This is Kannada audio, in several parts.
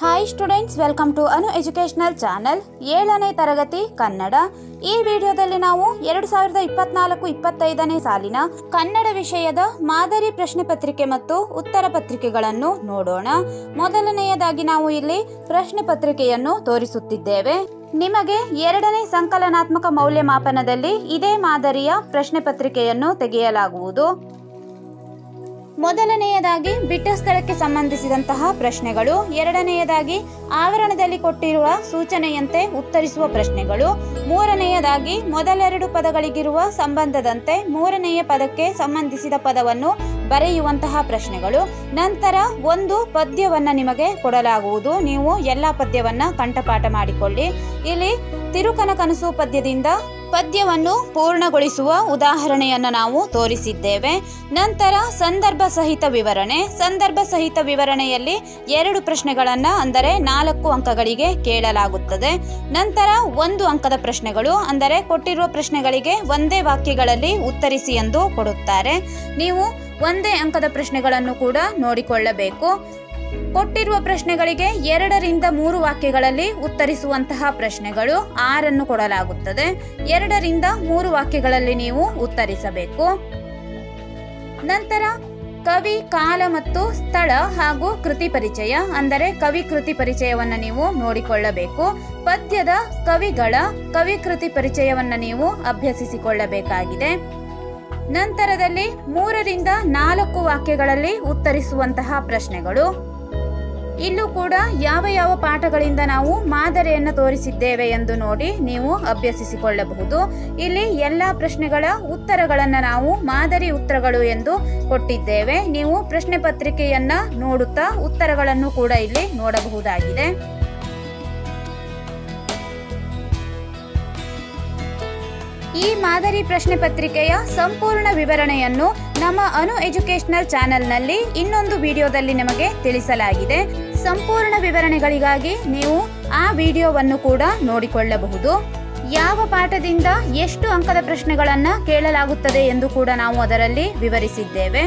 Hi students, welcome to Anu educational channel. 7ನೇ ತರಗತಿ ಕನ್ನಡ. ಈ ವಿಡಿಯೋದಲ್ಲಿ ನಾವು 2024-25ನೇ ಸಾಲಿನ ಕನ್ನಡ ವಿಷಯದ ಮಾದರಿ ಪ್ರಶ್ನೆ ಪತ್ರಿಕೆ ಮತ್ತು ಉತ್ತರ ಪತ್ರಿಕೆಗಳನ್ನು ನೋಡೋಣ. ಮೊದಲನೆಯದಾಗಿ ನಾವು ಇಲ್ಲಿ ಪ್ರಶ್ನೆ ಪತ್ರಿಕೆಯನ್ನು ತೋರಿಸುತ್ತಿದ್ದೇವೆ. ನಿಮಗೆ 2ನೇ ಸಂಕಲನಾತ್ಮಕ ಮೌಲ್ಯಮಾಪನದಲ್ಲಿ ಇದೇ ಮಾದರಿಯ ಪ್ರಶ್ನೆ ಪತ್ರಿಕೆಯನ್ನು ತೆಗೆಯಲಾಗುವುದು. ಮೊದಲನೆಯದಾಗಿ ಬಿಟ್ಟ ಸ್ಥಳಕ್ಕೆ ಸಂಬಂಧಿಸಿದಂತಹ ಪ್ರಶ್ನೆಗಳು, ಎರಡನೆಯದಾಗಿ ಆವರಣದಲ್ಲಿ ಕೊಟ್ಟಿರುವ ಸೂಚನೆಯಂತೆ ಉತ್ತರಿಸುವ ಪ್ರಶ್ನೆಗಳು, ಮೂರನೆಯದಾಗಿ ಮೊದಲೆರಡು ಪದಗಳಿಗಿರುವ ಸಂಬಂಧದಂತೆ ಮೂರನೆಯ ಪದಕ್ಕೆ ಸಂಬಂಧಿಸಿದ ಪದವನ್ನು ಬರೆಯುವಂತಹ ಪ್ರಶ್ನೆಗಳು. ನಂತರ ಒಂದು ಪದ್ಯವನ್ನ ನಿಮಗೆ ಕೊಡಲಾಗುವುದು. ನೀವು ಎಲ್ಲ ಪದ್ಯವನ್ನ ಕಂಠಪಾಠ ಮಾಡಿಕೊಳ್ಳಿ. ಇಲ್ಲಿ ತಿರುಕನ ಕನಸು ಪದ್ಯದಿಂದ ಪದ್ಯವನ್ನು ಪೂರ್ಣಗೊಳಿಸುವ ಉದಾಹರಣೆಯನ್ನು ನಾವು ತೋರಿಸಿದ್ದೇವೆ. ನಂತರ ಸಂದರ್ಭ ಸಹಿತ ವಿವರಣೆ. ಸಂದರ್ಭ ಸಹಿತ ವಿವರಣೆಯಲ್ಲಿ 2 ಪ್ರಶ್ನೆಗಳನ್ನು ಅಂದರೆ 4 ಅಂಕಗಳಿಗೆ ಕೇಳಲಾಗುತ್ತದೆ. ನಂತರ 1 ಅಂಕದ ಪ್ರಶ್ನೆಗಳು ಅಂದರೆ ಕೊಟ್ಟಿರುವ ಪ್ರಶ್ನೆಗಳಿಗೆ ಒಂದೇ ವಾಕ್ಯಗಳಲ್ಲಿ ಉತ್ತರಿಸಿ ಎಂದು ಕೊಡುತ್ತಾರೆ. ನೀವು ಒಂದೇ ಅಂಕದ ಪ್ರಶ್ನೆಗಳನ್ನು ಕೂಡ ನೋಡಿಕೊಳ್ಳಬೇಕು. ಕೊಟ್ಟಿರುವ ಪ್ರಶ್ನೆಗಳಿಗೆ 2 ರಿಂದ 3 ವಾಕ್ಯಗಳಲ್ಲಿ ಉತ್ತರಿಸುವಂತಹ ಪ್ರಶ್ನೆಗಳು 6 ಕೊಡಲಾಗುತ್ತದೆ. 2 ರಿಂದ 3 ವಾಕ್ಯಗಳಲ್ಲಿ ನೀವು ಉತ್ತರಿಸಬೇಕು. ನಂತರ ಕವಿ, ಕಾಲ ಮತ್ತು ಸ್ಥಳ ಹಾಗೂ ಕೃತಿ ಪರಿಚಯ ಅಂದರೆ ಕವಿ ಕೃತಿ ಪರಿಚಯವನ್ನು ನೀವು ನೋಡಿಕೊಳ್ಳಬೇಕು. ಪದ್ಯದ ಕವಿಗಳ ಕವಿ ಕೃತಿ ಪರಿಚಯವನ್ನು ನೀವು ಅಭ್ಯಸಿಸಿಕೊಳ್ಳಬೇಕಾಗಿದೆ. ನಂತರದಲ್ಲಿ 3 ರಿಂದ 4 ವಾಕ್ಯಗಳಲ್ಲಿ ಉತ್ತರಿಸುವಂತಹ ಪ್ರಶ್ನೆಗಳು. ಇಲ್ಲೂ ಕೂಡ ಯಾವ ಯಾವ ಪಾಠಗಳಿಂದ ನಾವು ಮಾದರಿಯನ್ನು ತೋರಿಸಿದ್ದೇವೆ ಎಂದು ನೋಡಿ ನೀವು ಅಭ್ಯಸಿಸಿಕೊಳ್ಳಬಹುದು. ಇಲ್ಲಿ ಎಲ್ಲ ಪ್ರಶ್ನೆಗಳ ಉತ್ತರಗಳನ್ನು ನಾವು ಮಾದರಿ ಉತ್ತರಗಳು ಎಂದು ಕೊಟ್ಟಿದ್ದೇವೆ. ನೀವು ಪ್ರಶ್ನೆ ಪತ್ರಿಕೆಯನ್ನ ನೋಡುತ್ತಾ ಉತ್ತರಗಳನ್ನು ಕೂಡ ಇಲ್ಲಿ ನೋಡಬಹುದಾಗಿದೆ. ಈ ಮಾದರಿ ಪ್ರಶ್ನೆ ಪತ್ರಿಕೆಯ ಸಂಪೂರ್ಣ ವಿವರಣೆಯನ್ನು ನಮ್ಮ ಅನು ಎಜುಕೇಷನಲ್ ಚಾನೆಲ್ನಲ್ಲಿ ಇನ್ನೊಂದು ವಿಡಿಯೋದಲ್ಲಿ ನಿಮಗೆ ತಿಳಿಸಲಾಗಿದೆ. ಸಂಪೂರ್ಣ ವಿವರಣೆಗಳಿಗಾಗಿ ನೀವು ಆ ವಿಡಿಯೋವನ್ನು ಕೂಡ ನೋಡಿಕೊಳ್ಳಬಹುದು. ಯಾವ ಪಾಠದಿಂದ ಎಷ್ಟು ಅಂಕದ ಪ್ರಶ್ನೆಗಳನ್ನು ಕೇಳಲಾಗುತ್ತದೆ ಎಂದು ಕೂಡ ನಾವು ಅದರಲ್ಲಿ ವಿವರಿಸಿದ್ದೇವೆ.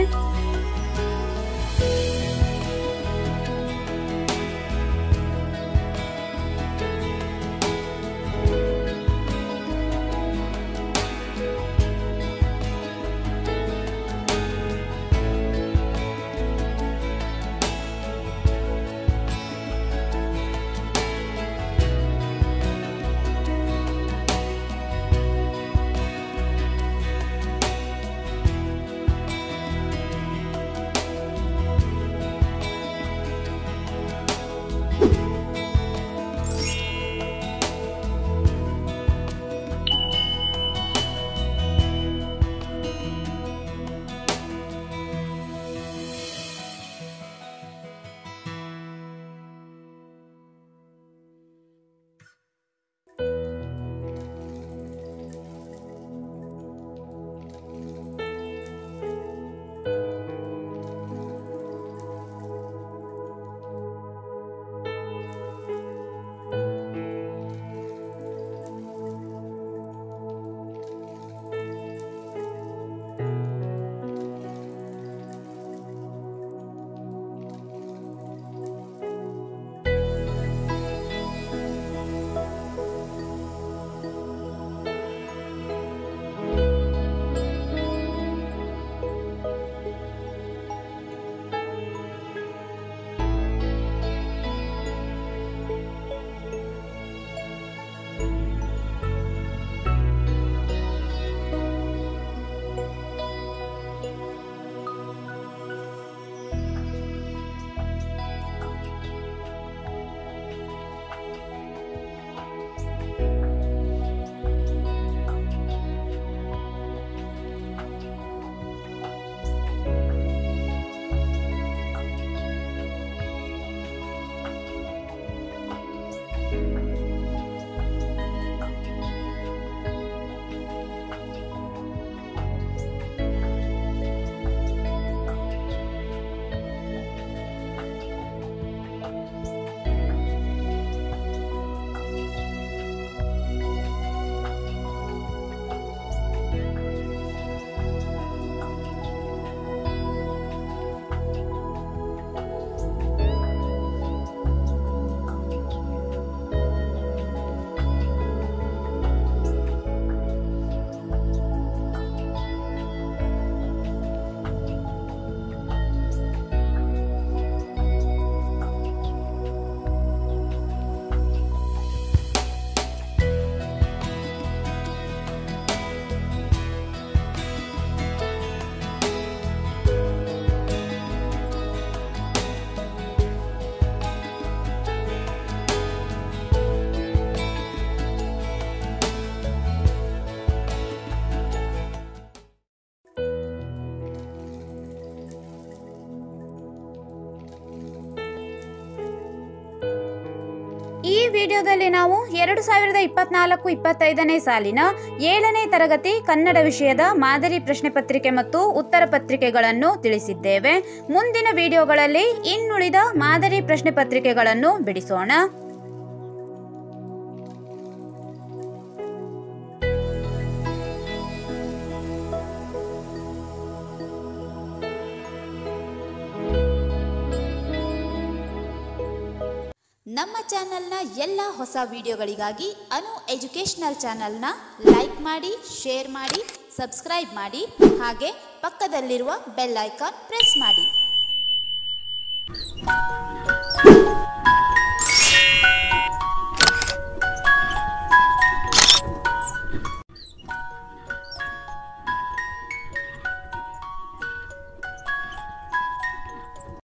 ಈ ವಿಡಿಯೋದಲ್ಲಿ ನಾವು 2024-25ನೇ ಸಾಲಿನ 7ನೇ ತರಗತಿ ಕನ್ನಡ ವಿಷಯದ ಮಾದರಿ ಪ್ರಶ್ನೆ ಪತ್ರಿಕೆ ಮತ್ತು ಉತ್ತರ ಪತ್ರಿಕೆಗಳನ್ನು ತಿಳಿಸಿದ್ದೇವೆ. ಮುಂದಿನ ವಿಡಿಯೋಗಳಲ್ಲಿ ಇನ್ನುಳಿದ ಮಾದರಿ ಪ್ರಶ್ನೆ ಪತ್ರಿಕೆಗಳನ್ನು ಬಿಡಿಸೋಣ. ನಮ್ಮ ಚಾನೆಲ್ನ ಎಲ್ಲ ಹೊಸ ವಿಡಿಯೋಗಳಿಗಾಗಿ ಅನು ಎಜುಕೇಷನಲ್ ಚಾನೆಲ್ನ ಲೈಕ್ ಮಾಡಿ, ಶೇರ್ ಮಾಡಿ, ಸಬ್ಸ್ಕ್ರೈಬ್ ಮಾಡಿ, ಹಾಗೆ ಪಕ್ಕದಲ್ಲಿರುವ ಬೆಲ್ ಐಕಾನ್ ಪ್ರೆಸ್ ಮಾಡಿ.